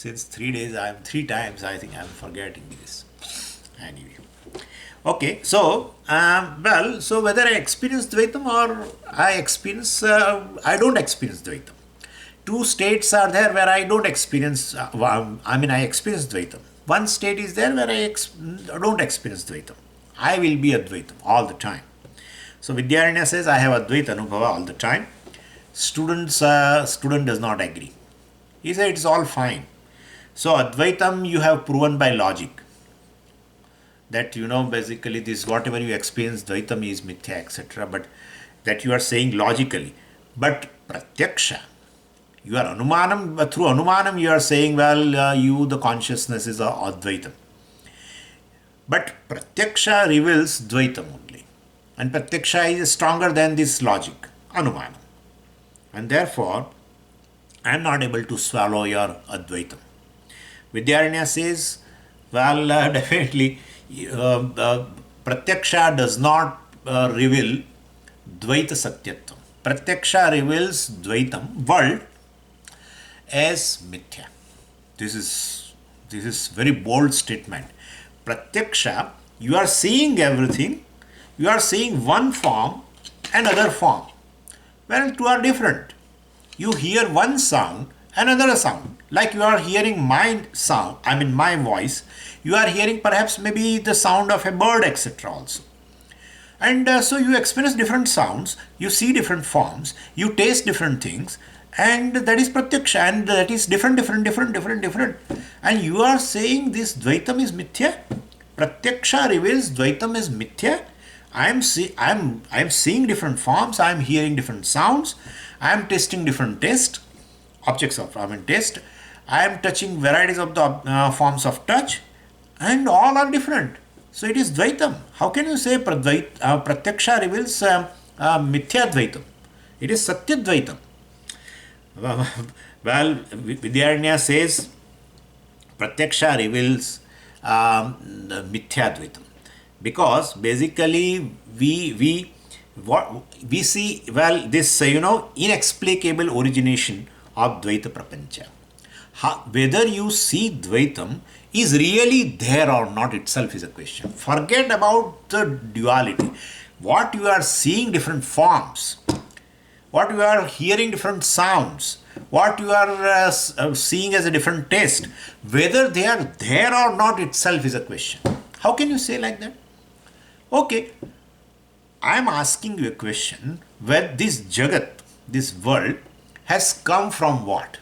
Since 3 days, I'm 3 times, I think I'm forgetting this. Anyway. Okay, so, so whether I experience Dvaitam or I don't experience Dvaitam. Two states are there where I don't experience, I experience Dvaitam. One state is there where I don't experience Dvaitam. I will be Advaitam all the time. So Vidyaranya says, I have Advaita Anubhava all the time. Student does not agree. He said, it's all fine. So Advaitam you have proven by logic. That basically this whatever you experience Dvaitam is mithya, etc. But that you are saying logically. But Pratyaksha, you are Anumanam, through Anumanam you are saying, the consciousness is Advaitam. But Pratyaksha reveals Dvaitam only. And Pratyaksha is stronger than this logic, Anumanam. And therefore, I am not able to swallow your Advaitam. Vidyaranya says, definitely, Pratyaksha does not reveal Dvaita Satyatvam. Pratyaksha reveals Dvaitam, world, as Mithya. This is very bold statement. Pratyaksha, you are seeing everything, you are seeing one form, another form. Well, two are different. You hear one sound, another sound. Like you are hearing my sound, my voice, you are hearing perhaps maybe the sound of a bird, etc. also. And so you experience different sounds, you see different forms, you taste different things, and that is Pratyaksha, and that is different. And you are saying this Dvaitam is Mithya? Pratyaksha reveals Dvaitam is Mithya? I am seeing different forms, I am hearing different sounds, I am tasting different taste, objects of taste, I am touching varieties of the forms of touch, and all are different. So it is Dvaitam. How can you say Pratyaksha reveals Mithya Dvaitam? It is Satya Dvaitam. Vidyaranya says Pratyaksha reveals Mithya Dvaitam. Because basically we see this inexplicable origination of Dvaita Prapancha. Whether you see Dvaitam is really there or not itself is a question. Forget about the duality. What you are seeing different forms, what you are hearing different sounds, what you are seeing as a different taste, whether they are there or not itself is a question. How can you say like that? Okay, I am asking you a question where this Jagat, this world, has come from what?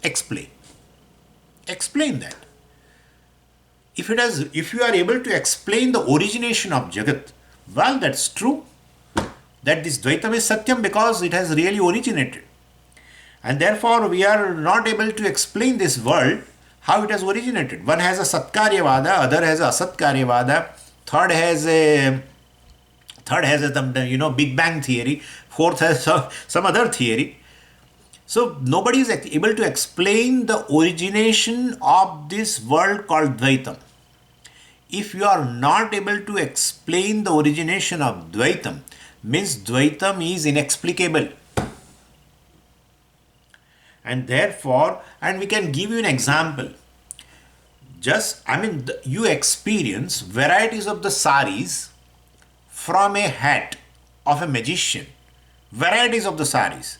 Explain. Explain that. If you are able to explain the origination of Jagat, that's true. That this Dvaitam is Satyam because it has really originated. And therefore we are not able to explain this world, how it has originated. One has a Satkaryavada, other has a Asatkaryavada, third has a Big Bang theory, fourth has some other theory. So nobody is able to explain the origination of this world called Dvaitam. If you are not able to explain the origination of Dvaitam, means Dvaitam is inexplicable. And therefore, and we can give you an example. You experience varieties of the saris from a hat of a magician. Varieties of the saris.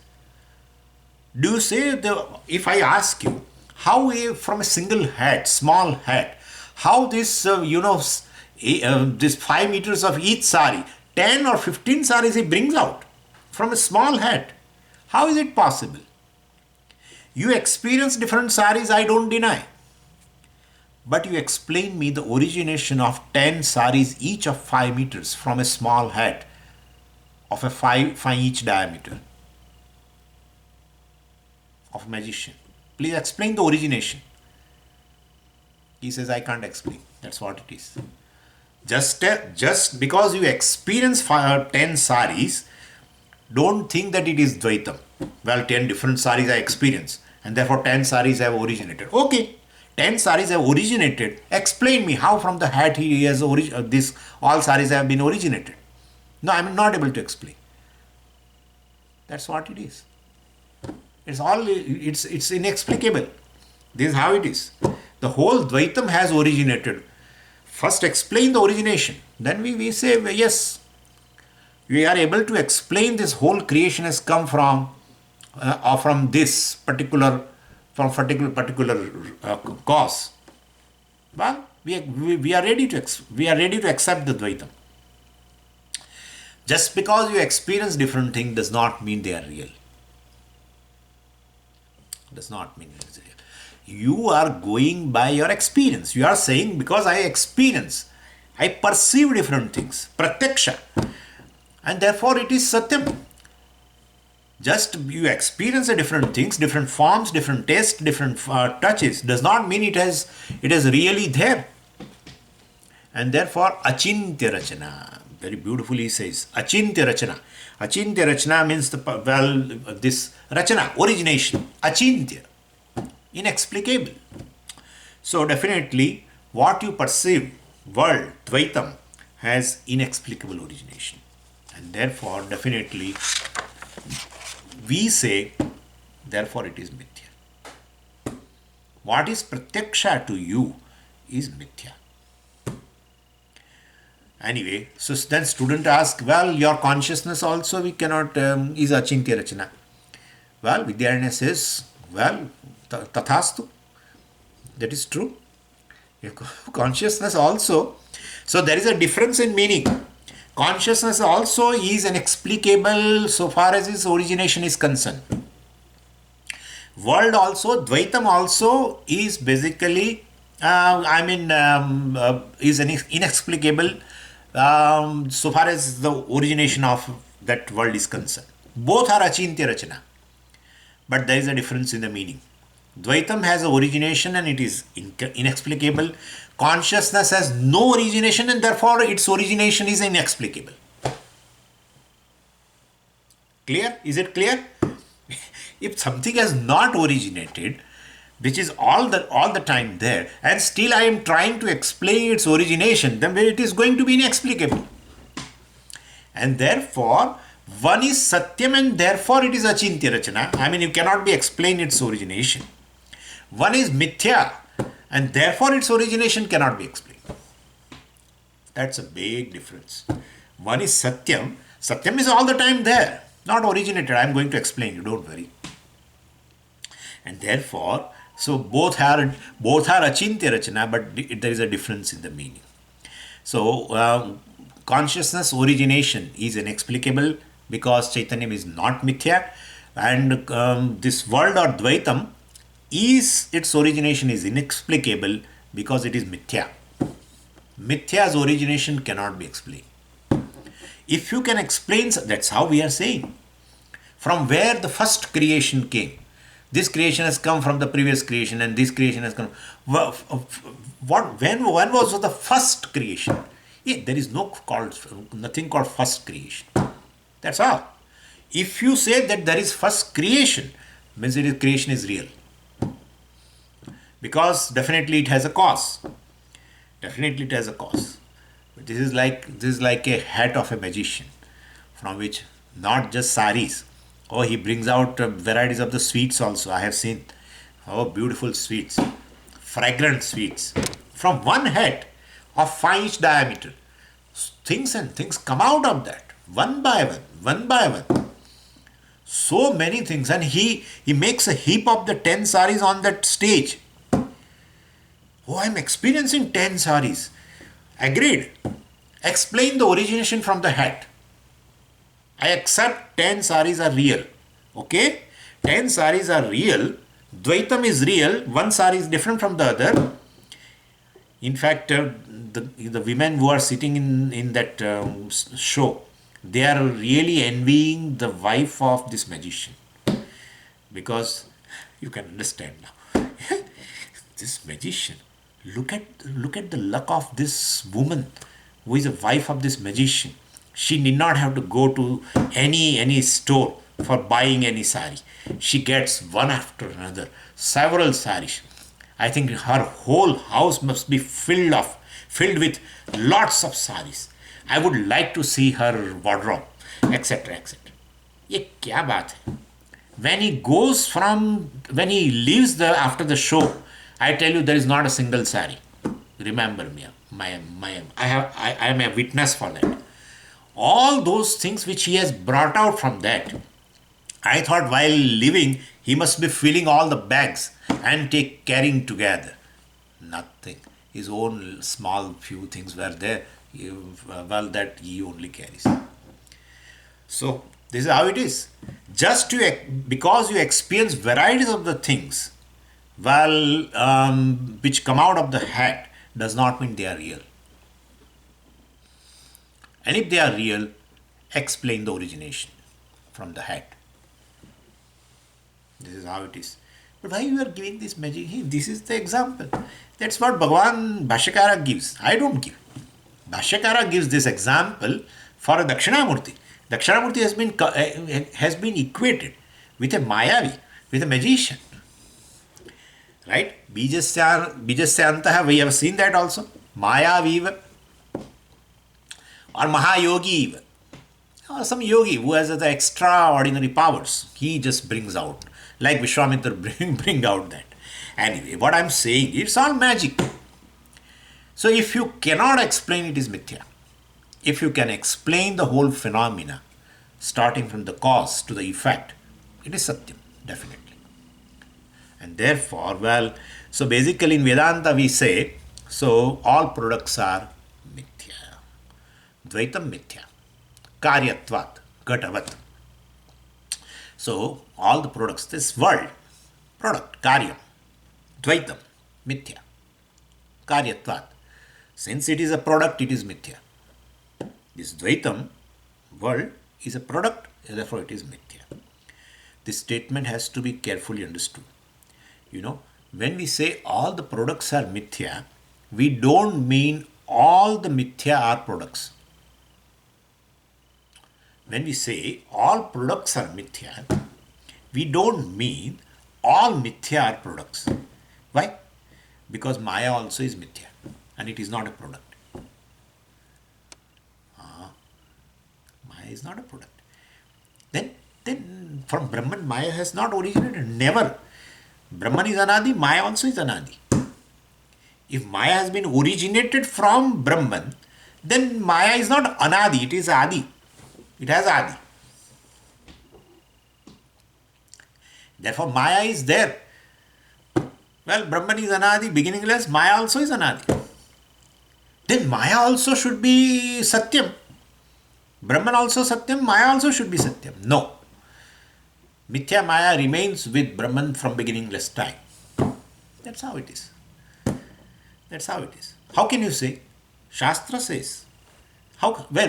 Do you say, if I ask you, how from a single hat, small hat, how this, this 5 meters of each sari, 10 or 15 saris he brings out from a small hat. How is it possible? You experience different saris, I don't deny. But you explain me the origination of 10 saris each of 5 meters from a small hat of a 5 inch diameter of a magician. Please explain the origination. He says, I can't explain. That's what it is. Just because you experience 10 saris, don't think that it is Dvaitam. 10 different saris I experience, and therefore 10 saris have originated. Okay, 10 saris have originated. Explain me how from the hat he has all saris have been originated. No, I am not able to explain. That's what it is. It's inexplicable. This is how it is. The whole Dvaitam has originated. First explain the origination. Then we say, well, yes, we are able to explain this whole creation has come from or from this particular cause. Well, we are ready to accept the Dvaitam. Just because you experience different things does not mean they are real. Does not mean it is real. You are going by your experience. You are saying, because I experience, I perceive different things, pratyaksha, and therefore it is satyam. Just you experience the different things, different forms, different tastes, different touches, does not mean it is really there. And therefore, achintya rachana, very beautifully he says, achintya rachana. Achintya rachana means this rachana, origination, achintya, inexplicable. So definitely, what you perceive, world, Dvaitam, has inexplicable origination. And therefore, definitely, we say, therefore it is mithya. What is pratyaksha to you is mithya. Anyway, so then student asks, well, your consciousness also we cannot, is achintya rachana. Well, Vidyaranya says, well, tathastu. That is true. Consciousness also. So there is a difference in meaning. Consciousness also is inexplicable so far as its origination is concerned. World also, Dvaitam also is basically, is inexplicable so far as the origination of that world is concerned. Both are achintya rachana. But there is a difference in the meaning. Dvaitam has an origination and it is inexplicable. Consciousness has no origination and therefore its origination is inexplicable. Clear? Is it clear? If something has not originated, which is all the time there, and still I am trying to explain its origination, then it is going to be inexplicable. And therefore, one is satyam and therefore it is achintya rachana. You cannot be explained its origination. One is mithya and therefore its origination cannot be explained. That's a big difference. One is satyam. Satyam is all the time there, not originated. I am going to explain you, don't worry. And therefore, so both are achintya rachana, but there is a difference in the meaning. So consciousness origination is inexplicable because Chaitanya is not mithya, and this world or Dvaitam its origination is inexplicable because it is mithya. Mithya's origination cannot be explained. If you can explain, that's how we are saying. From where the first creation came. This creation has come from the previous creation and this creation has come. When was the first creation? There is nothing called first creation. That's all. If you say that there is first creation, means creation is real. Because definitely it has a cause. Definitely it has a cause. But this is like a hat of a magician, from which not just saris. Oh, he brings out varieties of the sweets also. I have seen. Oh, beautiful sweets. Fragrant sweets. From one hat of 5-inch diameter. Things come out of that. One by one. So many things. And he makes a heap of the 10 saris on that stage. Oh, I'm experiencing 10 saris. Agreed. Explain the origination from the hat. I accept 10 saris are real. Okay? 10 saris are real. Dvaitam is real. One sari is different from the other. In fact, the women who are sitting in that show, they are really envying the wife of this magician. Because you can understand now. This magician, look at the luck of this woman who is a wife of this magician. She need not have to go to any store for buying any sari. She gets one after another, several saris. I think her whole house must be filled with lots of saris. I would like to see her wardrobe, etc., etc. ये क्या बात है? When he leaves after the show, I tell you, there is not a single sari. Remember me, I am a witness for that. All those things which he has brought out from that, I thought while living, he must be filling all the bags and carrying together. Nothing. His own small few things were there. Well, that he only carries. So this is how it is. Just because you experience varieties of the things, well, which come out of the hat, does not mean they are real. And if they are real, explain the origination from the hat. This is how it is. But why you are giving this magic? This is the example. That's what Bhagavan Bhashyakara gives. I don't give. Bhashyakara gives this example for a Dakshinamurti. Dakshinamurti has been equated with a Mayavi, with a magician. Right? Bijasya Antaha, we have seen that also. Mayaviva or Mahayogi, or some yogi who has the extraordinary powers. He just brings out, like Vishwamitra bring out that. Anyway, what I'm saying, it's all magic. So if you cannot explain, it is mithya. If you can explain the whole phenomena, starting from the cause to the effect, it is satyam, definitely. And therefore, well, so basically in Vedanta we say, so all products are mithya. Dvaitam mithya. Karyatvat, gatavat. So all the products, this world, product, karyam, dvaitam, mithya. Karyatvat. Since it is a product, it is mithya. This dvaitam, world, is a product, therefore it is mithya. This statement has to be carefully understood. You know, when we say all the products are mithya, we don't mean all the mithya are products. When we say all products are mithya, we don't mean all mithya are products. Why? Because Maya also is mithya and it is not a product. Maya is not a product. Then from Brahman, Maya has not originated. Never. Brahman is Anadi, Maya also is Anadi. If Maya has been originated from Brahman, then Maya is not Anadi, it is Adi. It has Adi. Therefore, Maya is there. Well, Brahman is Anadi, beginningless, Maya also is Anadi. Then Maya also should be Satyam. Brahman also Satyam, Maya also should be Satyam. No. Mithya Maya remains with Brahman from beginningless time. That's how it is. That's how it is. How can you say? Shastra says. How? Where?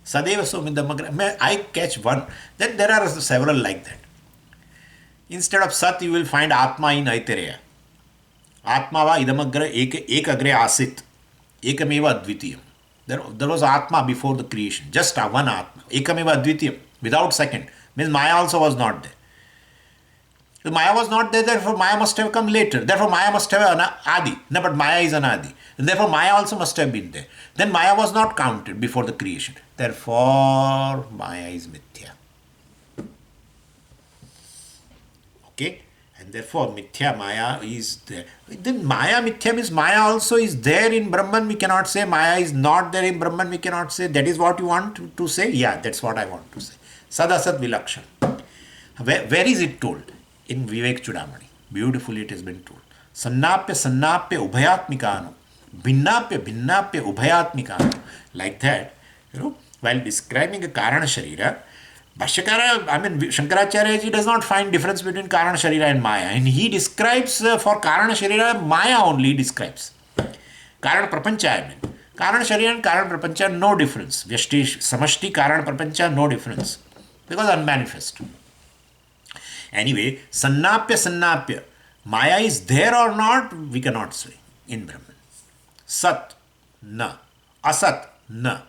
Sadeva Somidamagra. I catch one. Then there are several like that. Instead of Sat, you will find Atma in Aitareya. Atma va idamagra ekagre asit. Ekameva advitiyam. There was Atma before the creation. Just one Atma. Ekameva advitiyam. Without second. Means Maya also was not there. If Maya was not there, therefore Maya must have come later. Therefore Maya must have an Adi. No, but Maya is an Adi. And therefore Maya also must have been there. Then Maya was not counted before the creation. Therefore Maya is Mithya. Okay? And therefore Mithya Maya is there. Then Maya Mithya means Maya also is there in Brahman. We cannot say Maya is not there in Brahman. We cannot say. That is what you want to say? Yeah, that's what I want to say. Sadasat Vilakshan. Where is it told? In Vivek Chudamani. Beautifully it has been told. Sannapya ubhayatmikano. Bhinnapya ubhayatmikano. Like that, while describing a Karana Sharira, Shankaracharya ji does not find difference between Karana Sharira and Maya. And he describes for Karana Sharira, Maya only describes. Karana Prapancha, I mean. Karana Sharira and Karana Prapancha, no difference. Vyashti, Samashti, Karana Prapancha, no difference. Because unmanifest. Anyway, Sannapya. Maya is there or not, we cannot say in Brahman. Sat, na. Asat, na.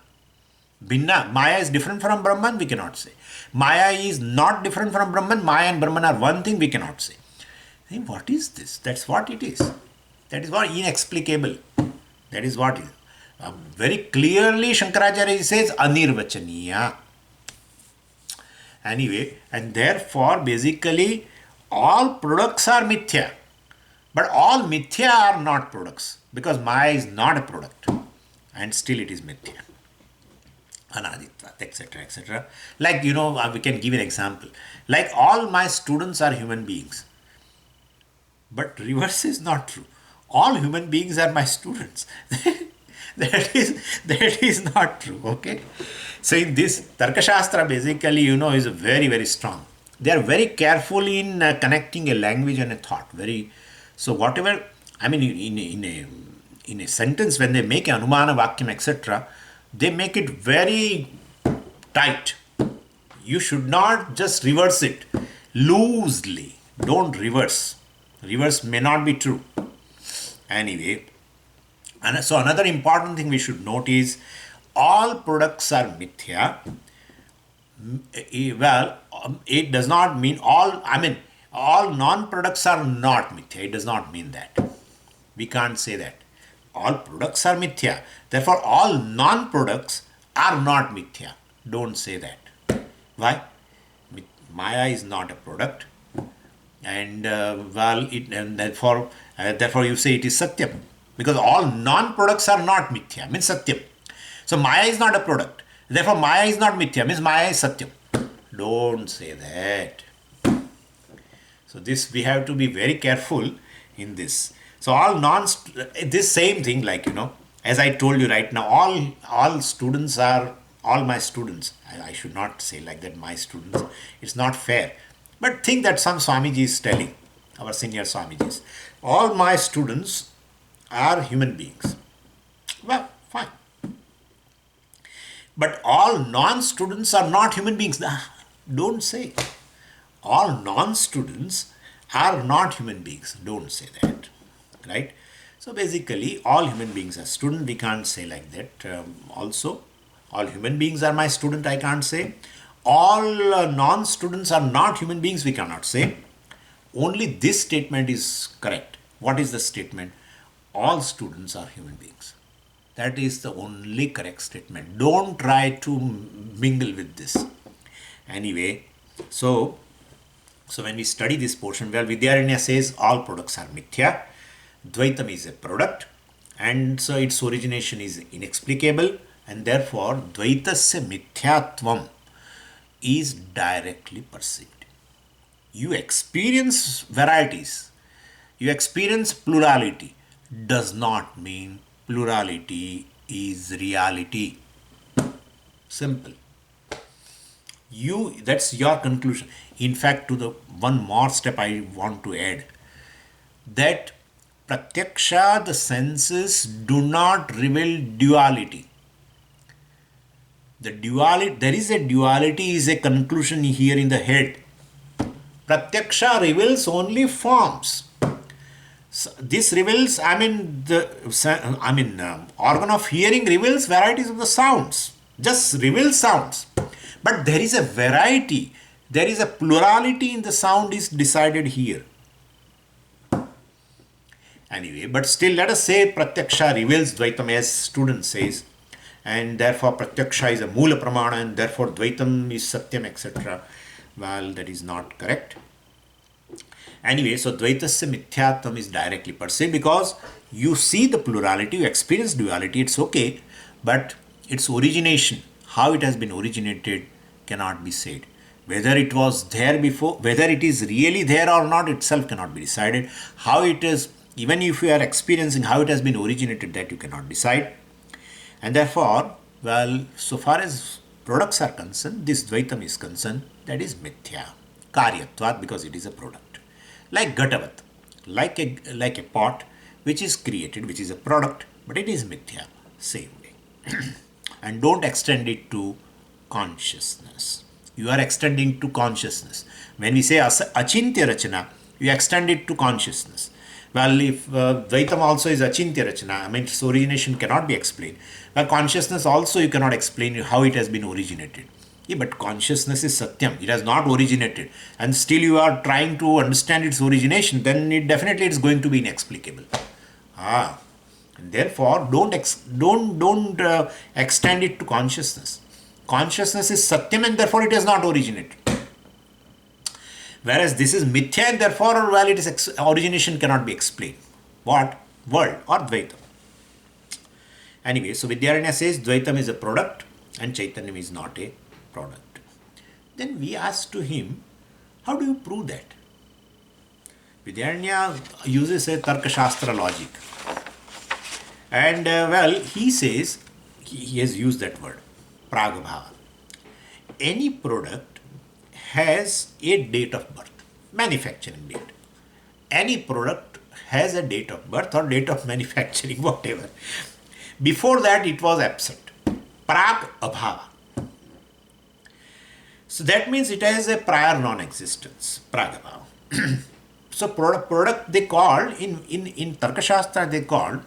Bhinna, Maya is different from Brahman, we cannot say. Maya is not different from Brahman, Maya and Brahman are one thing, we cannot say. Hey, what is this? That's what it is. That is what inexplicable. That is what is. Very clearly Shankaracharya says anirvachaniya. Anyway, and therefore basically all products are mithya. But all mithya are not products because Maya is not a product and still it is mithya. Anaditvat, etc., etc. Like, we can give an example. Like, all my students are human beings. But reverse is not true. All human beings are my students. that is not true. Okay. So in this Tarkashastra basically, is very, very strong. They are very careful in connecting a language and a thought. So whatever, I mean, in a sentence, when they make Anumana Vakyam, etc., they make it very tight. You should not just reverse it loosely. Don't reverse. Reverse may not be true. Anyway, and so another important thing we should note is all products are mithya. Well, it does not mean all non-products are not mithya. It does not mean that. We can't say that. All products are mithya. Therefore, all non-products are not mithya. Don't say that. Why? Maya is not a product. And therefore you say it is satyam, because all non-products are not mithya, means satyam. So Maya is not a product, therefore Maya is not mithya, means Maya is satyam. Don't say that. So this, we have to be very careful in this. So this same thing, like, as I told you right now, all students are all my students. I should not say like that, my students. It's not fair. But think that some Swamiji is telling, our senior Swamijis, all my students are human beings. Well, fine. But all non-students are not human beings. Don't say. All non-students are not human beings. Don't say that. Right? So basically, all human beings are students. We can't say like that. Also, all human beings are my student. I can't say. All non-students are not human beings. We cannot say. Only this statement is correct. What is the statement? All students are human beings. That is the only correct statement. Don't try to mingle with this. Anyway, so when we study this portion, well, Vidyaranya says all products are mithya. Dvaitam is a product, and so its origination is inexplicable, and therefore Dvaitasya mithyatvam is directly perceived. You experience varieties, you experience plurality, does not mean plurality is reality. Simple. That's your conclusion. In fact, to the one more step I want to add, that pratyaksha, the senses do not reveal duality. The duality, there is a duality, is a conclusion here in the head. Pratyaksha reveals only forms. So this reveals, organ of hearing reveals varieties of the sounds. Just reveals sounds. But there is a variety. There is a plurality in the sound is decided here. Anyway, but still let us say Pratyaksha reveals Dvaitam, as student says, and therefore Pratyaksha is a Mula Pramana, and therefore Dvaitam is Satyam, etc. Well, that is not correct. Anyway, so Dvaitasya Mithyatvam is directly perceived because you see the plurality, you experience duality, it's okay, but its origination, how it has been originated, cannot be said. Whether it was there before, whether it is really there or not, itself cannot be decided. How it is, even if you are experiencing how it has been originated, that you cannot decide. And therefore, well, so far as products are concerned, this Dvaitam is concerned, that is Mithya. Karyatvat, because it is a product. Like Ghatavat, like a pot which is created, which is a product, but it is Mithya. Same way. And don't extend it to consciousness. You are extending to consciousness. When we say Achintya Rachana, you extend it to consciousness. Well, if Dvaitam also is Achintya Rachana, its origination cannot be explained. But consciousness also you cannot explain how it has been originated. Yeah, but consciousness is Satyam. It has not originated. And still you are trying to understand its origination, then definitely it's going to be inexplicable. And therefore, don't extend it to consciousness. Consciousness is Satyam, and therefore it has not originated. Whereas this is mithya and therefore, well, it is origination cannot be explained. What? World or Dvaitam. Anyway, so Vidyaranya says Dvaitam is a product and Chaitanyam is not a product. Then we asked to him, how do you prove that? Vidyaranya uses a Tarka Shastra logic. And well, he says, he has used that word, Pragabhava. Any product has a date of birth, manufacturing date. Any product has a date of birth or date of manufacturing, whatever. Before that, it was absent. Prag abhava. So that means it has a prior non-existence, prag abhava. So product they call, in Tarkashastra they call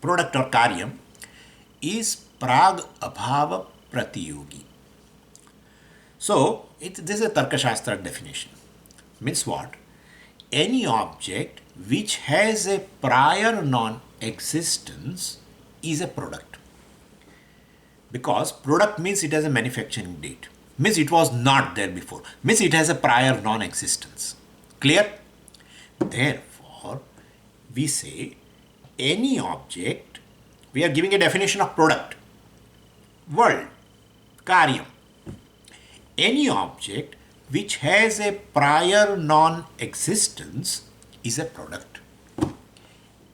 product or karyam is prag abhava pratiyogi. So this is a Tarkashastra definition. Means what? Any object which has a prior non-existence is a product. Because product means it has a manufacturing date. Means it was not there before. Means it has a prior non-existence. Clear? Therefore, we say any object, we are giving a definition of product. World, karyam. Any object which has a prior non-existence is a product.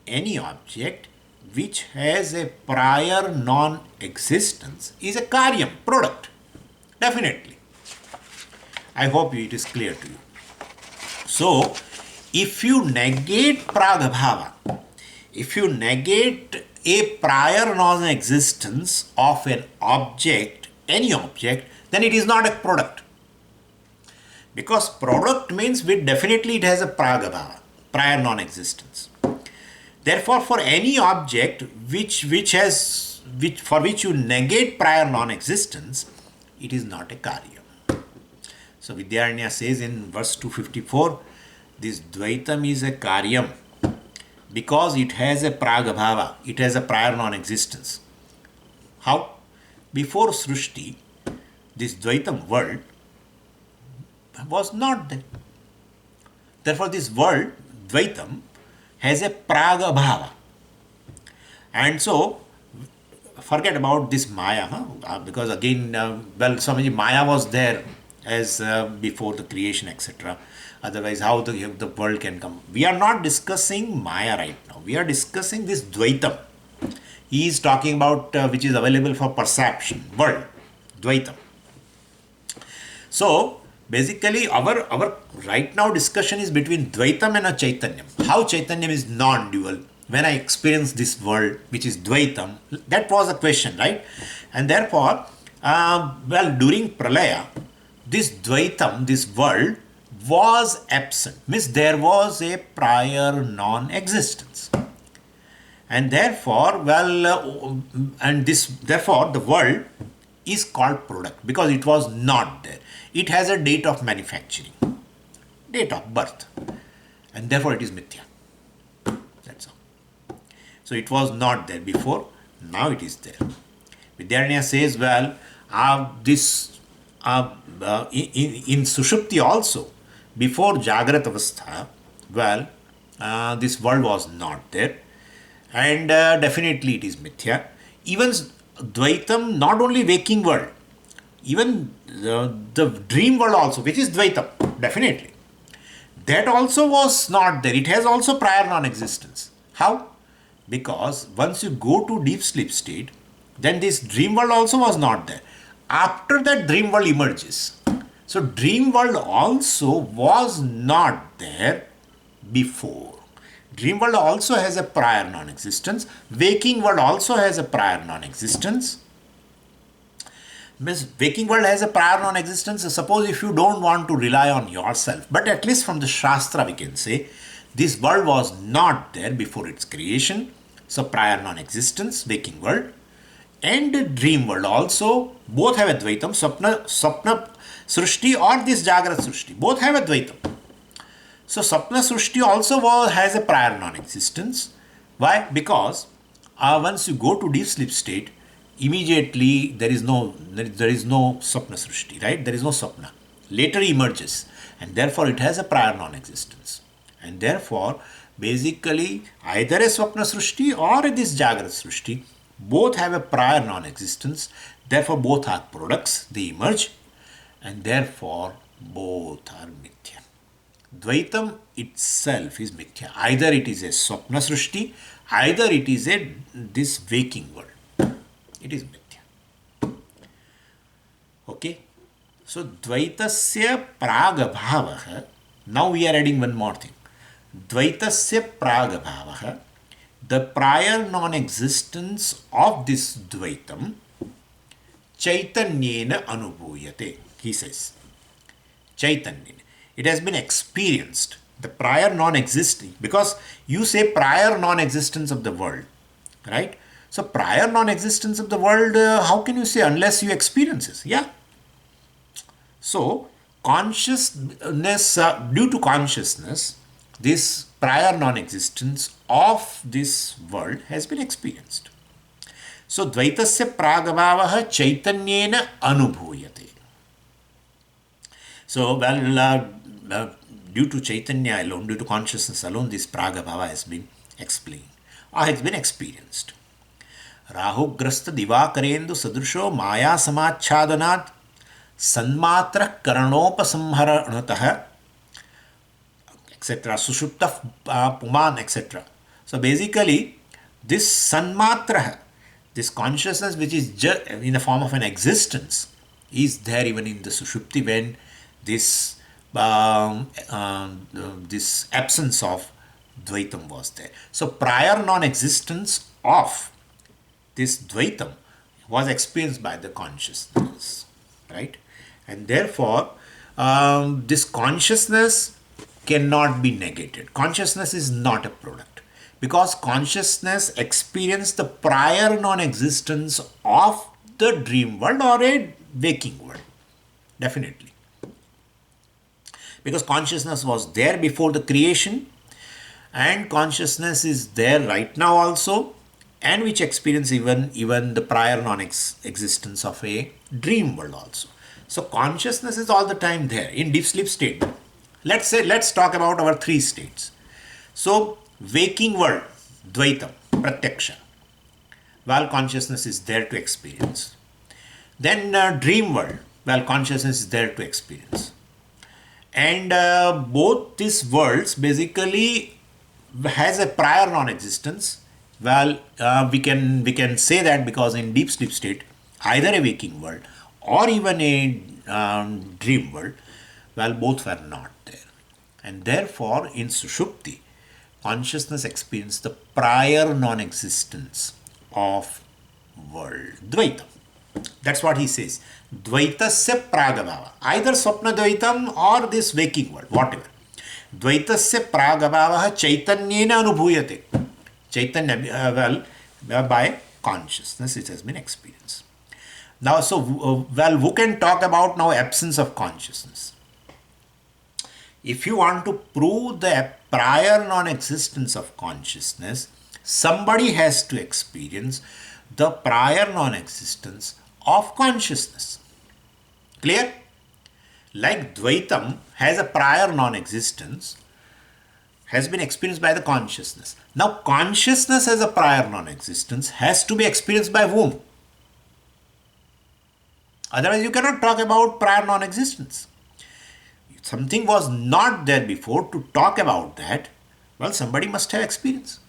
Any object which has a prior non-existence is a karyam, product. Definitely. I hope it is clear to you. So, if you negate pragabhava, if you negate a prior non-existence of an object, any object, then it is not a product. Because product means definitely it has a pragabhava, prior non-existence. Therefore, for any object for which you negate prior non-existence, it is not a karyam. So Vidyaranya says in verse 254, this Dvaitam is a karyam because it has a pragabhava, it has a prior non-existence. How? Before Srishti, this Dvaitam world was not there. Therefore, this world, Dvaitam, has a pragabhava. And so, forget about this Maya, because again, well, Swamiji, Maya was there as before the creation, etc. Otherwise, how the world can come? We are not discussing Maya right now. We are discussing this Dvaitam. He is talking about which is available for perception, world, Dvaitam. So, basically, our right now discussion is between Dvaitam and a Chaitanyam. How Chaitanyam is non-dual. When I experience this world, which is Dvaitam, that was a question, right? And therefore, well, during Pralaya, this Dvaitam, this world, was absent. Means there was a prior non-existence. And therefore, well, therefore, the world is called product because it was not there. It has a date of manufacturing, date of birth, and therefore it is mithya. That's all. So it was not there before, now it is there. Vidyaranya says, well, in Sushupti also, before Jagrat Avastha, well, this world was not there, and definitely it is mithya. Even Dvaitam, not only waking world, even the dream world also, which is Dvaitam, definitely. That also was not there. It has also prior non-existence. How? Because once you go to deep sleep state, then this dream world also was not there. After that, dream world emerges. So dream world also was not there before. Dream world also has a prior non-existence. Waking world also has a prior non-existence. Means waking world has a prior non-existence. Suppose if you don't want to rely on yourself, but at least from the Shastra we can say, this world was not there before its creation. So prior non-existence, waking world, and dream world also, both have a Dvaitam, Sapna Srishti or this Jagrat Srishti, both have a Dvaitam. So Sapna Srishti also has a prior non-existence. Why? Because once you go to deep sleep state, immediately there is no Sapna Srishti, right? There is no Sapna. Later emerges. and therefore it has a prior non-existence. And therefore, basically, either a Swapna Srushti or this Jagrat Srushti, both have a prior non-existence. Therefore, both are products, they emerge, and therefore both are mithya. Dvaitam itself is mithya. Either it is a Swapna Srushti, either it is a this waking world. It is mithya. Okay? So, Dvaitasya pragabhavaha. Now we are adding one more thing. Dvaitasya pragabhavaha. The prior non-existence of this Dvaitam Chaitanyena anubhuyate. He says. Chaitanyena. It has been experienced. The prior non-existing. Because you say prior non-existence of the world. Right? So, prior non-existence of the world, how can you say unless you experience it? Yeah. So, consciousness, due to consciousness, this prior non-existence of this world has been experienced. So, Dvaitasya pragabhavaha chaitanyena anubhuyate. So, due to Chaitanya alone, due to consciousness alone, this pragabhava has been explained or has been experienced. Rahugrasta divakarendu sadrusho maya samachhadanat Sanmatra karanopasambharanatah, etc. Sushupta puman, etc. So basically, this sanmatra, this consciousness which is just in the form of an existence, is there even in the Sushupti when this this absence of Dvaitam was there. So prior non-existence of this Dvaitam was experienced by the consciousness, right? And therefore, this consciousness cannot be negated. Consciousness is not a product because consciousness experienced the prior non-existence of the dream world or a waking world. Definitely. Because consciousness was there before the creation and consciousness is there right now also, and which experience even the prior non-existence of a dream world also. So consciousness is all the time there in deep sleep state. Let's talk about our three states. So waking world, Dvaitam, Pratyaksha, while consciousness is there to experience. Then dream world, while consciousness is there to experience. And both these worlds basically has a prior non-existence. Well, we can say that because in deep sleep state, either a waking world or even a dream world, well, both were not there. And therefore, in Sushupti, consciousness experienced the prior non-existence of world, Dvaitam. That's what he says. Dvaitasya pragabhava. Either Swapna Dvaitam or this waking world, whatever. Dvaitasya pragabhava chaitanyena anubhuyate. Chaitanya, by consciousness, it has been experienced. Now, so, who can talk about now absence of consciousness? If you want to prove the prior non-existence of consciousness, somebody has to experience the prior non-existence of consciousness. Clear? Like Dvaitam has a prior non-existence, has been experienced by the consciousness. Now, consciousness as a prior non-existence has to be experienced by whom? Otherwise, you cannot talk about prior non-existence. If something was not there before, to talk about that, well, somebody must have experience.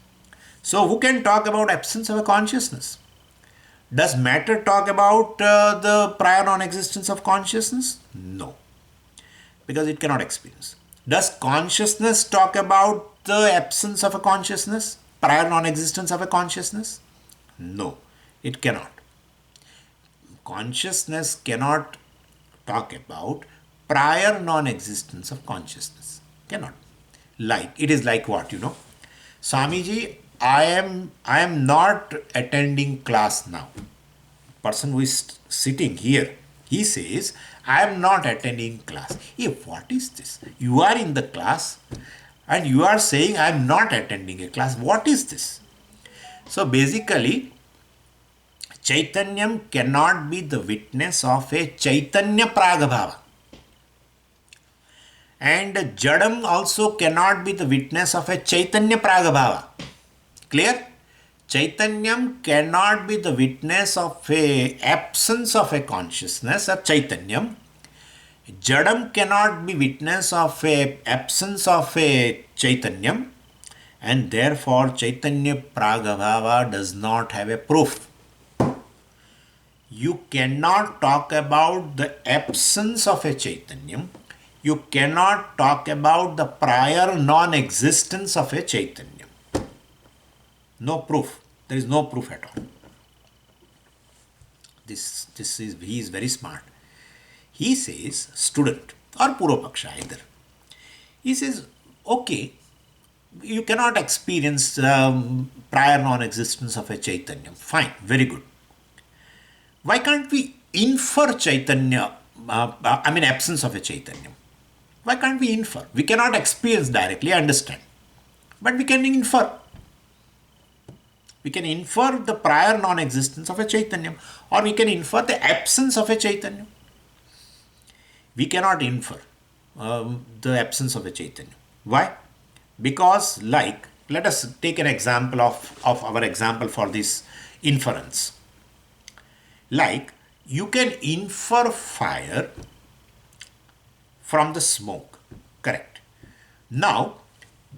So, who can talk about absence of a consciousness? Does matter talk about the prior non-existence of consciousness? No, because it cannot experience. Does consciousness talk about the absence of a consciousness, prior non-existence of a consciousness? No, it cannot. Consciousness cannot talk about prior non-existence of consciousness. Cannot. Like, it is like what, Swamiji, I am not attending class now. Person who is sitting here, he says, I am not attending class. Hey, what is this? You are in the class and you are saying I am not attending a class. What is this? So basically, Chaitanyam cannot be the witness of a Chaitanya Pragabhava. And Jadam also cannot be the witness of a Chaitanya Pragabhava. Clear? Chaitanyam cannot be the witness of a absence of a consciousness of Chaitanyam. Jadam cannot be witness of a absence of a Chaitanyam, and therefore Chaitanya Pragabhava does not have a proof. You cannot talk about the absence of a Chaitanyam. You cannot talk about the prior non-existence of a Chaitanyam. No proof. There is no proof at all. He is very smart. He says, student or Purvapaksha either. He says, okay, you cannot experience prior non-existence of a Chaitanya. Fine, very good. Why can't we infer Chaitanya, absence of a Chaitanya? Why can't we infer? We cannot experience directly, understand. But we can infer. We can infer the prior non-existence of a Chaitanya, or we can infer the absence of a Chaitanya. We cannot infer the absence of a Chaitanya. Why? Because, like, let us take an example of our example for this inference. Like, you can infer fire from the smoke. Correct. Now,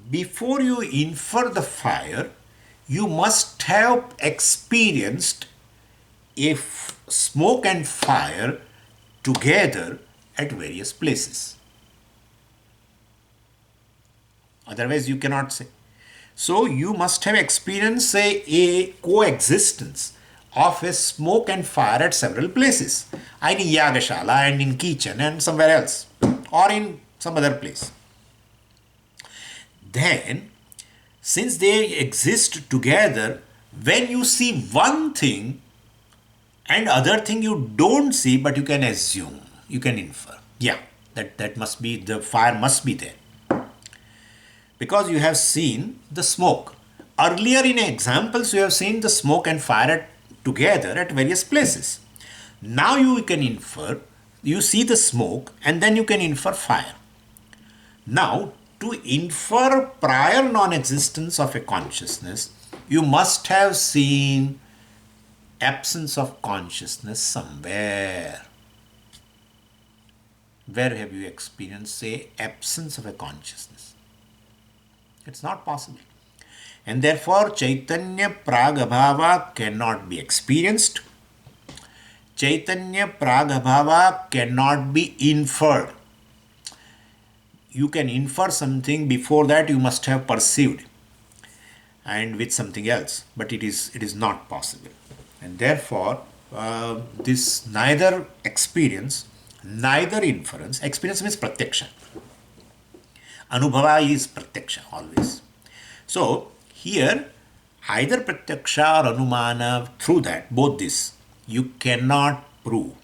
before you infer the fire, you must have experienced if smoke and fire together at various places. Otherwise, you cannot say. So, you must have experienced, say, a coexistence of a smoke and fire at several places. In Yagashala and in kitchen and somewhere else, or in some other place. Then, since they exist together, when you see one thing and other thing you don't see, but you can assume, you can infer. Yeah, that must be, the fire must be there. Because you have seen the smoke. Earlier in examples, you have seen the smoke and fire together at various places. Now you can infer, you see the smoke and then you can infer fire. Now, to infer prior non-existence of a consciousness, you must have seen absence of consciousness somewhere. Where have you experienced, say, absence of a consciousness? It's not possible. And therefore, Chaitanya Pragabhava cannot be experienced. Chaitanya Pragabhava cannot be inferred. You can infer something, before that you must have perceived, and with something else, but it is not possible. And therefore, this neither experience, neither inference. Experience means pratyaksha. Anubhava is pratyaksha always. So, here, either pratyaksha or anumana, through that, both this, you cannot prove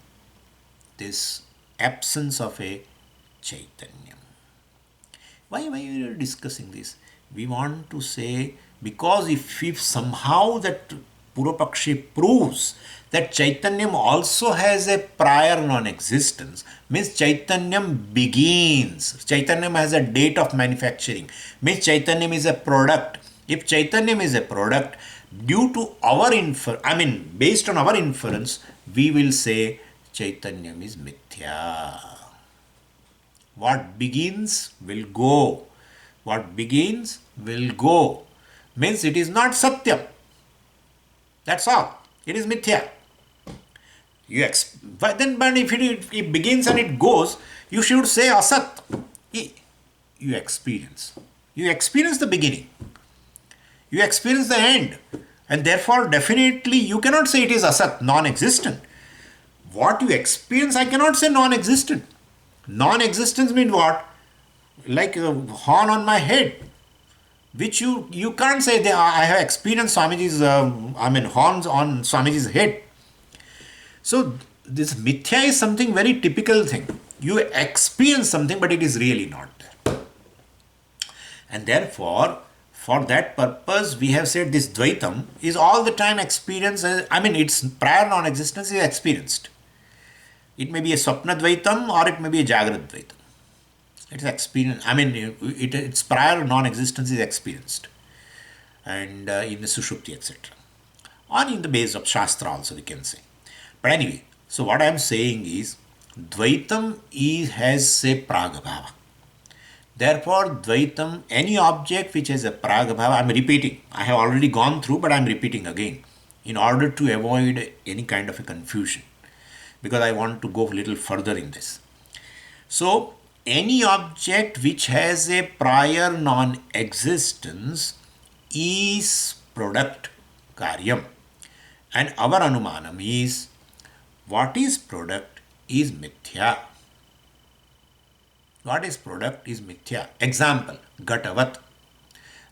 this absence of a Chaitanya. Why are you discussing this? We want to say, because if somehow that Purvapakshi proves that Chaitanyam also has a prior non-existence, means Chaitanyam begins. Chaitanyam has a date of manufacturing, means Chaitanyam is a product. If Chaitanyam is a product, due to our based on our inference, we will say Chaitanyam is mithya. What begins will go. What begins will go. Means it is not Satyam. That's all. It is mithya. But if it begins and it goes, you should say asat. You experience. You experience the beginning. You experience the end. And therefore, definitely, you cannot say it is asat, non-existent. What you experience, I cannot say non-existent. Non-existence means what? Like a horn on my head, which you can't say that I have experienced Swamiji's, horns on Swamiji's head. So, this mithya is something very typical thing. You experience something, but it is really not there. And therefore, for that purpose, we have said this Dvaitam is all the time experienced. Its prior non-existence is experienced. It may be a Swapna Dvaitam or it may be a Jagrad Dvaitam. It's experienced. I mean, its prior non-existence is experienced, and in the Sushupti, etc. Or in the base of Shastra also we can say. But anyway, so what I am saying is, Dvaitam has a Pragabhava. Therefore, Dvaitam, any object which has a Pragabhava, I am repeating, I have already gone through, but I am repeating again in order to avoid any kind of a confusion, because I want to go a little further in this. So, any object which has a prior non-existence is product karyam. And our anumanam is, what is product is mithya. What is product is mithya. Example, Gatavat.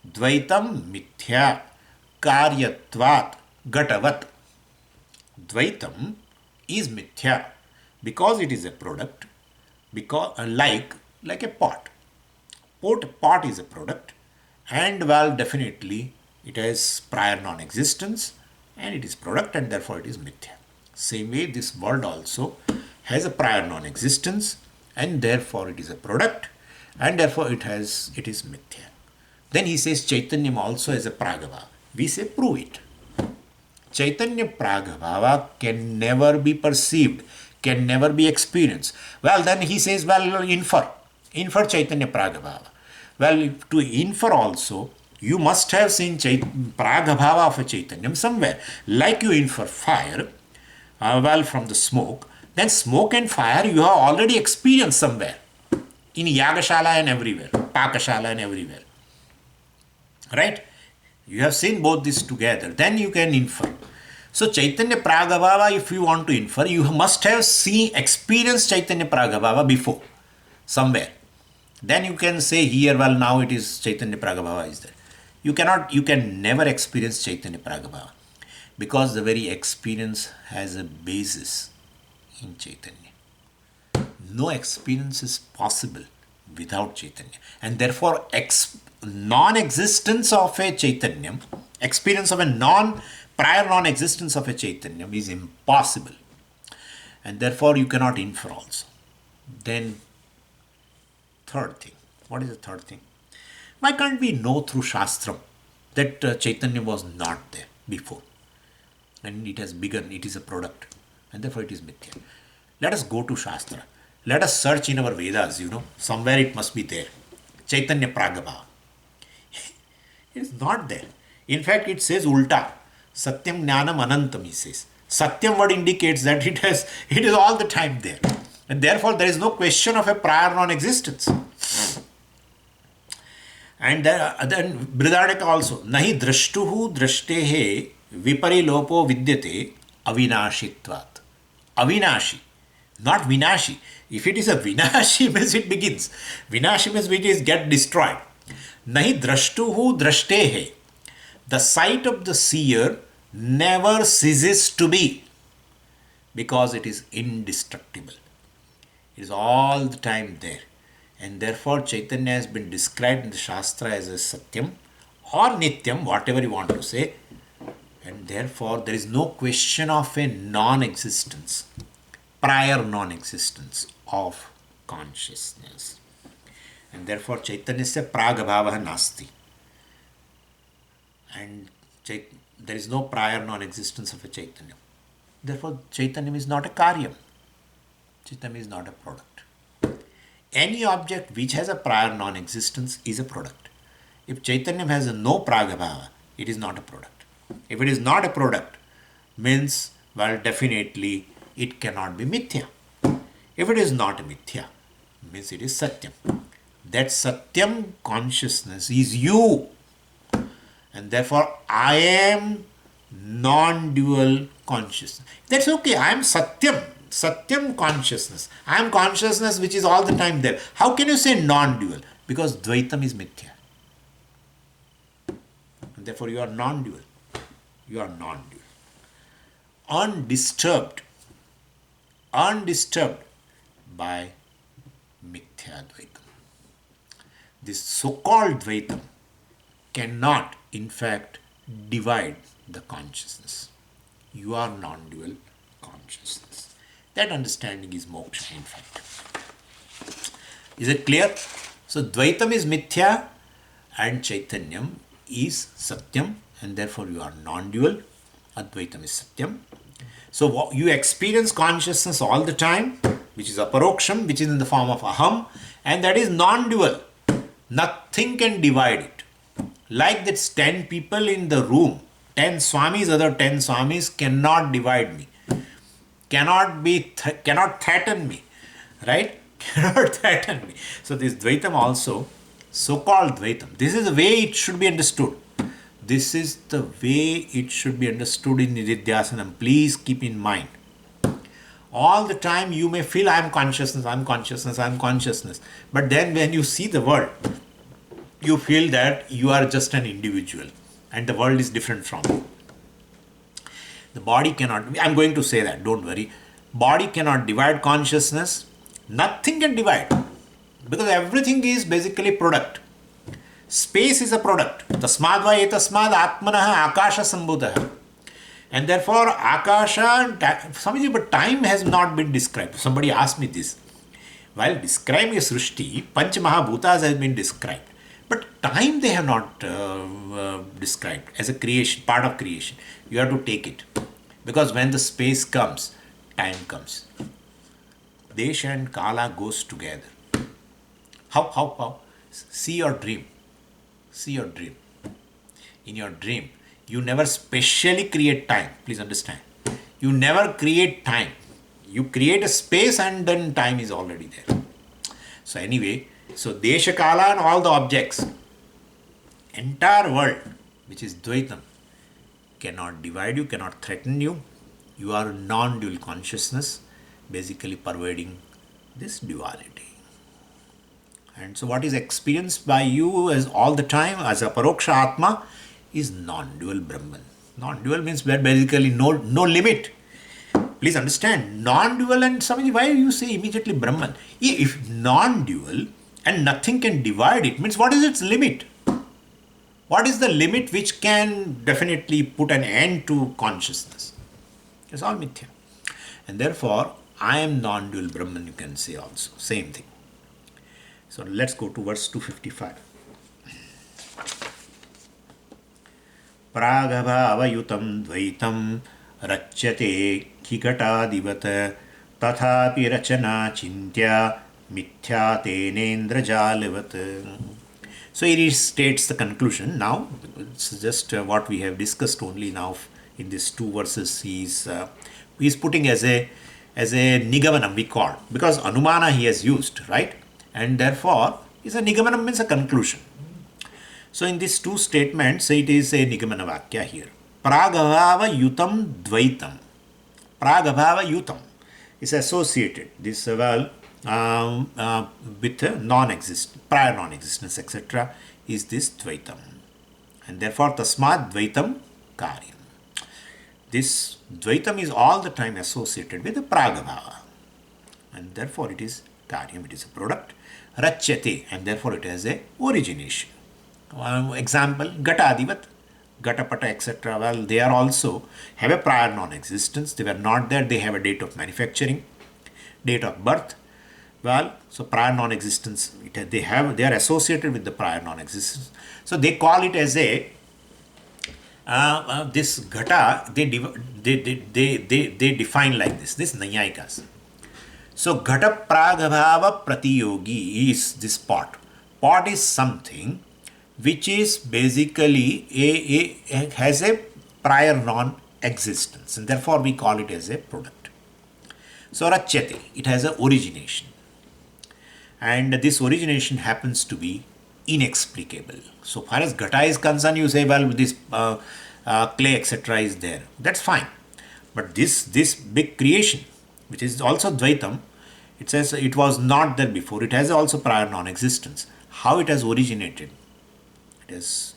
Dvaitam mithya karyatvat Gatavat. Dvaitam is mithya because it is a product, because like a pot. Pot is a product, and well, definitely it has prior non-existence and it is product, and therefore it is mithya. Same way, this world also has a prior non-existence and therefore it is a product, and therefore it is mithya. Then he says Chaitanyam also has a pragabhava. We say prove it. Chaitanya pragabhava can never be perceived, can never be experienced. Well, then he says, well, infer Chaitanya pragabhava. Well, to infer also, you must have seen pragabhava of a Chaitanyam somewhere. Like you infer fire, from the smoke, then smoke and fire you have already experienced somewhere. In Yagashala and everywhere, Pakashala and everywhere. Right? You have seen both these together, then you can infer. So Chaitanya Pragabhava, if you want to infer, you must have experienced Chaitanya Pragabhava before, somewhere. Then you can say here, well, now it is Chaitanya Pragabhava is there. You can never experience Chaitanya Pragabhava, because the very experience has a basis in Chaitanya. No experience is possible without Chaitanya. And therefore, non-existence of a Chaitanyam, experience of a prior non-existence of a Chaitanyam is impossible. And therefore, you cannot infer also. Then, third thing. What is the third thing? Why can't we know through Shastram that Chaitanya was not there before? And it has begun, it is a product. And therefore, it is mithya. Let us go to Shastra. Let us search in our Vedas, somewhere it must be there. Chaitanya Pragabhava. It is not there. In fact, it says ulta. Satyam Jnanam Anantam, he says. Satyam word indicates that it is all the time there. And therefore, there is no question of a prior non-existence. And then Brihadaranyaka also. Nahi drashtuhu drashtehe viparilopo vidyate avinashitvat. Avinashi, not vinashi. If it is a vinashi, means it begins. Vinashi means it is get destroyed. Nahi drashtuhu drashtehe. The sight of the seer never ceases to be, because it is indestructible. It is all the time there. And therefore Chaitanya has been described in the Shastra as a Satyam or Nityam, whatever you want to say. And therefore there is no question of a non-existence, prior non-existence of consciousness. And therefore Chaitanya se pragabhava nasti. And there is no prior non-existence of a Chaitanya. Therefore Chaitanya is not a karyam. Chaitanya is not a product. Any object which has a prior non-existence is a product. If Chaitanya has no pragabhava, it is not a product. If it is not a product, means, well, definitely it cannot be mithya. If it is not a mithya, means it is satyam. That satyam consciousness is you. And therefore, I am non-dual consciousness. That's okay. I am satyam. Satyam consciousness. I am consciousness which is all the time there. How can you say non-dual? Because Dvaitam is mithya. And therefore you are non-dual. You are non-dual. Undisturbed by mithya Dvaitam. This so-called Dvaitam cannot, in fact, divide the consciousness. You are non-dual consciousness. That understanding is moksha, in fact. Is it clear? So Dvaitam is Mithya and Chaitanyam is Satyam, and therefore you are non-dual. Advaitam is Satyam. So you experience consciousness all the time, which is aparoksham, which is in the form of aham, and that is non-dual. Nothing can divide it. Like that's 10 people in the room, 10 swamis, other 10 swamis cannot divide me, cannot threaten me, right? Cannot threaten me. So this Dvaitam also, so-called Dvaitam, this is the way it should be understood. This is the way it should be understood in Nididhyasanam. Please keep in mind. All the time you may feel I am consciousness, I am consciousness, I am consciousness. But then when you see the world, you feel that you are just an individual and the world is different from you. The body cannot, I am going to say that, don't worry. Body cannot divide consciousness. Nothing can divide because everything is basically product. Space is a product. Tasmadva etasmad atmanaha akasha sambhutaha. And therefore akasha, Swamiji, but time has not been described. Somebody asked me this. While describing Srishti, Panch Mahabhutas has been described. But time they have not described as a creation, part of creation. You have to take it. Because when the space comes, time comes. Desha and Kala goes together. How? See your dream. See your dream. In your dream, you never specially create time. Please understand. You never create time. You create a space and then time is already there. So anyway, so Desha, Kala and all the objects, entire world, which is Dvaitam, cannot divide you, cannot threaten you. You are non-dual consciousness, basically pervading this duality. And so what is experienced by you as all the time as a paroksha atma is non-dual Brahman. Non-dual means basically no limit. Please understand, non-dual, and Swamiji, why you say immediately Brahman? If non-dual and nothing can divide it, means what is its limit? What is the limit which can definitely put an end to consciousness? It's all mithya. And therefore, I am non-dual Brahman, you can say also. Same thing. So let's go to verse 255. Pragabhavayutam dvaitam rachyate khikatadivat tathapi rachana chintya mithya tenendra jalavat. So it states the conclusion. Now it's just what we have discussed only now in these two verses. He's putting as a nigamanam, we call, because anumana he has used, right? And therefore is a nigamanam, means a conclusion. So in these two statements, it is a nigamana vakya here. Pragabhava yutam dvaitam. Pragabhava yutam is associated this with non-existent, prior non-existence, etc. is this dvaitam. And therefore tasmad dvaitam karyam. This dvaitam is all the time associated with the pragabhava. And therefore it is karyam, it is a product. Rachyate, and therefore it has a origination. Example, Gatadivat, Gatapata, etc. Well, they are also have a prior non-existence. They were not there. They have a date of manufacturing, date of birth. Well, so prior non-existence, they are associated with the prior non-existence. So they call it as a this Gata. They define like this. This Nayayikas. So Ghata Pragabhava Pratiyogi is this pot. Pot is something which is basically has a prior non-existence, and therefore we call it as a product. So Rachyate, it has an origination, and this origination happens to be inexplicable. So far as Ghata is concerned, you say, well, this clay, etc. is there. That's fine. But this big creation, which is also Dvaitam, it says it was not there before. It has also prior non-existence. How it has originated, it is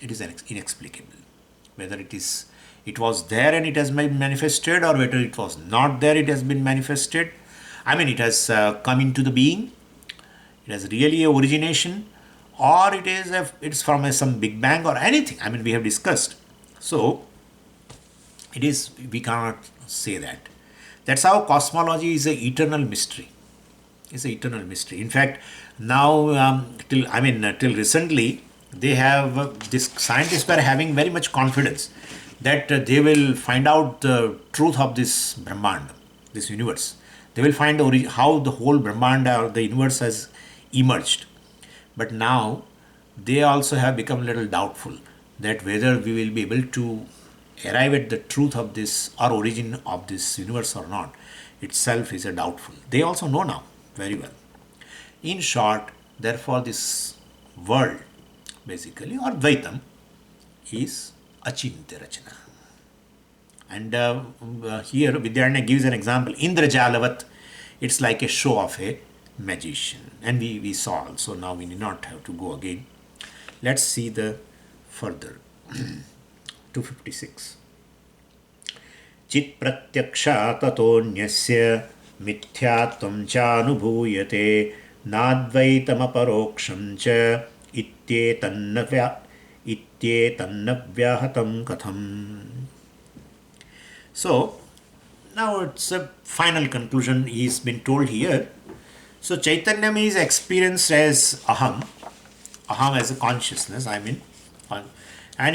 inexplicable. Whether it was there and it has been manifested, or whether it was not there, it has been manifested. I mean, it has come into the being. It has really a origination, or it's from some big bang or anything. I mean, we have discussed. So we cannot say that. That's how cosmology is an eternal mystery. It's an eternal mystery. In fact, now till recently, they have this scientists were having very much confidence that they will find out the truth of this Brahmand, this universe. They will find how the whole Brahmanda or the universe has emerged. But now they also have become a little doubtful that whether we will be able to arrive at the truth of this or origin of this universe or not itself is a doubtful. They also know now very well. In short, therefore, this world basically or Dvaitam is Achintya Rachana. And here Vidyaranya gives an example. Indrajalavat, it's like a show of a magician. And we saw also, now we need not have to go again. Let's see the further. 256. Chit pratyaksha tatonyasya mithyatvam chanubhuyate nadvaitam aparoksham cha ityetannavyahatam katham. So, now it's a final conclusion is been told here. So, Chaitanyam is experienced as Aham as a consciousness, and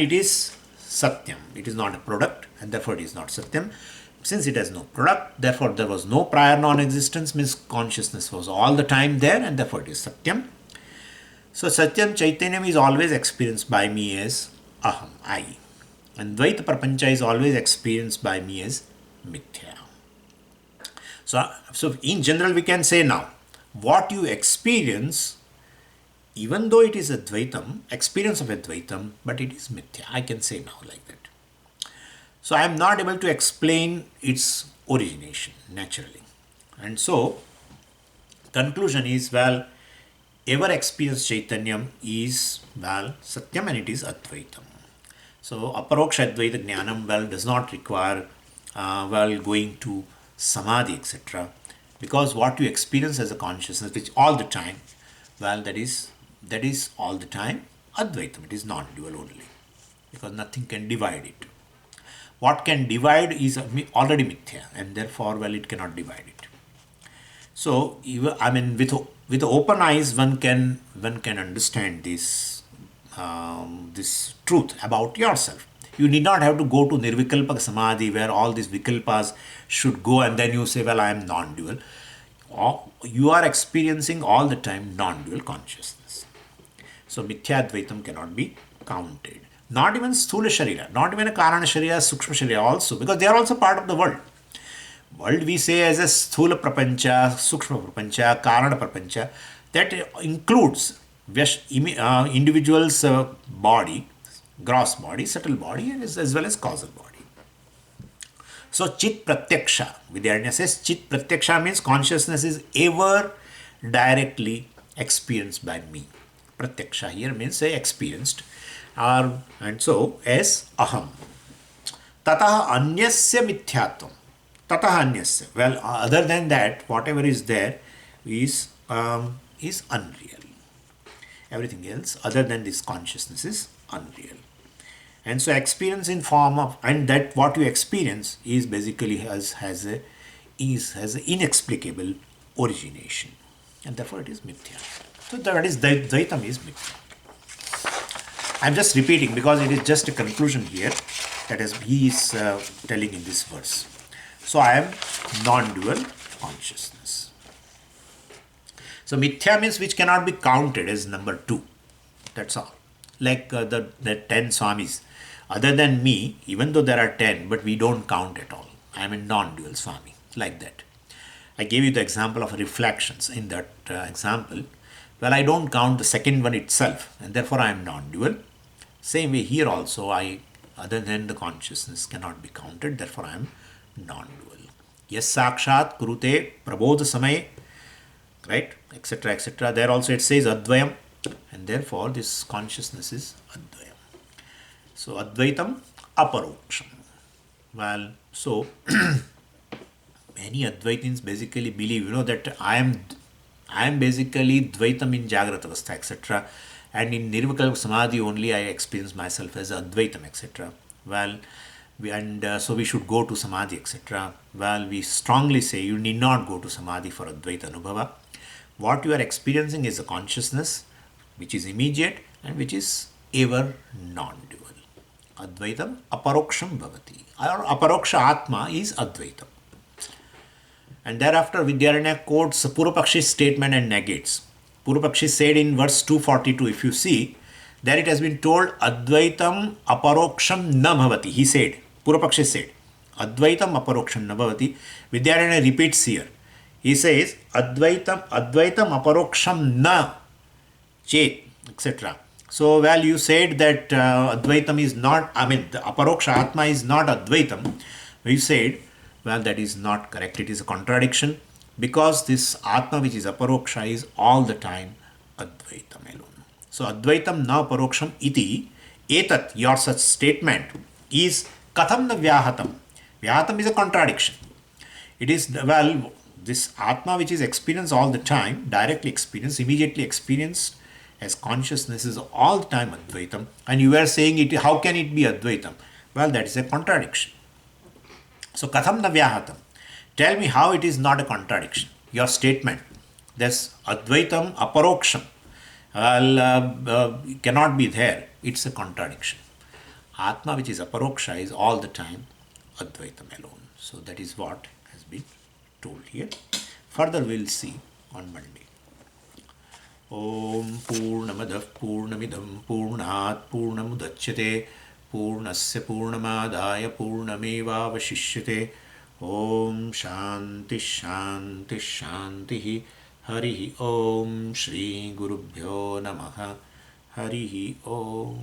it is Satyam. It is not a product, and therefore it is not Satyam. Since it has no product, therefore there was no prior non-existence, means consciousness was all the time there, and therefore it is Satyam. So, Satyam Chaitanyam is always experienced by me as Aham, I. And Dvaita Prapancha is always experienced by me as Mithya. So in general we can say now, what you experience, even though it is a Dvaitam, experience of a Dvaitam, but it is Mithya. I can say now like that. So I am not able to explain its origination naturally. And so, conclusion is, well, ever experienced Chaitanyam is, well, Satyam and it is Advaitam. So, Aparoksha Advaita Jnanam, well, does not require, going to Samadhi, etc. Because what you experience as a consciousness, which all the time, well, that is all the time Advaitam. It is non-dual only. Because nothing can divide it. What can divide is already Mithya, and therefore, well, it cannot divide it. So, with open eyes, one can understand this truth about yourself. You need not have to go to Nirvikalpa Samadhi where all these Vikalpas should go and then you say, well, I am non-dual. You are experiencing all the time non-dual consciousness. So Mithya Advaitam cannot be counted. Not even Sthula Sharira, not even a Karana Sharira, Sukshma Sharira also, because they are also part of the world. World we say as a Sthula Prapancha, Sukshma Prapancha, Karana Prapancha, that includes individual's body, gross body, subtle body, and as well as causal body. So Chit Pratyaksha, Vidyaranya says, Chit Pratyaksha means consciousness is ever directly experienced by me. Pratyaksha here means experienced. And so as Aham. Tataha Anyasya Mithyatvam. Tataha Anyasya. Well, other than that, whatever is there is unreal. Everything else other than this consciousness is unreal. And so experience in form of, and that what you experience is basically has an inexplicable origination. And therefore it is Mithya. So that is Dvaitam is Mithya. I am just repeating because it is just a conclusion here that is he is telling in this verse. So I am non-dual consciousness. So Mithya means which cannot be counted as number 2. That's all. Like the 10 Swamis. Other than me, even though there are 10, but we don't count at all. I am a non-dual Swami. Like that. I gave you the example of reflections in that example. Well, I don't count the second one itself, and therefore I am non-dual. Same way here also, other than the consciousness cannot be counted, therefore I am non-dual. Yes, sakshat kurute prabodha samay, right, etc., etc. There also it says advayam, and therefore this consciousness is advayam. So advaitam aparoksham. Well, so many Advaitins basically believe, that I am basically Dvaitam in Jagrata Avastha, etc. And in Nirvikalpa Samadhi only I experience myself as Advaitam, etc. Well, so we should go to Samadhi, etc. Well, we strongly say you need not go to Samadhi for Advaita Anubhava. What you are experiencing is a consciousness which is immediate and which is ever non-dual. Advaitam aparoksham bhavati. Or aparoksha atma is Advaitam. And thereafter Vidyaranya quotes Purvapakshi statement and negates. Purvapakshi said in verse 242, if you see, there it has been told Advaitam aparoksham na bhavati. He said, Purvapakshi said, Advaitam aparoksham na bhavati. Vidyaranya repeats here. He says, Advaitam aparoksham na chet, etc. So, well, you said that Advaitam is not, the Aparoksha Atma is not Advaitam. You said, well, that is not correct. It is a contradiction because this Atma which is Aparoksha is all the time Advaitam alone. So, Advaitam na Aparoksham iti, etat, your such statement is Katham na Vyahatam. Vyahatam is a contradiction. It is, well, this Atma which is experienced all the time, directly experienced, immediately experienced as consciousness is all the time Advaitam, and you are saying it, how can it be Advaitam? Well, that is a contradiction. So, Katham na Vyahatam. Tell me how it is not a contradiction. Your statement, this Advaitam Aparoksham, cannot be there. It's a contradiction. Atma which is Aparoksha is all the time Advaitam alone. So, that is what has been told here. Further we will see on Monday. Om Purnamadah Purnamidam Purnat Purnamudachyate Purnasya Purnamadaya Purnamevavashishyate. Om Shanti Shanti Shanti. Harihi Om Shri Gurubhyo Namaha. Harihi Om.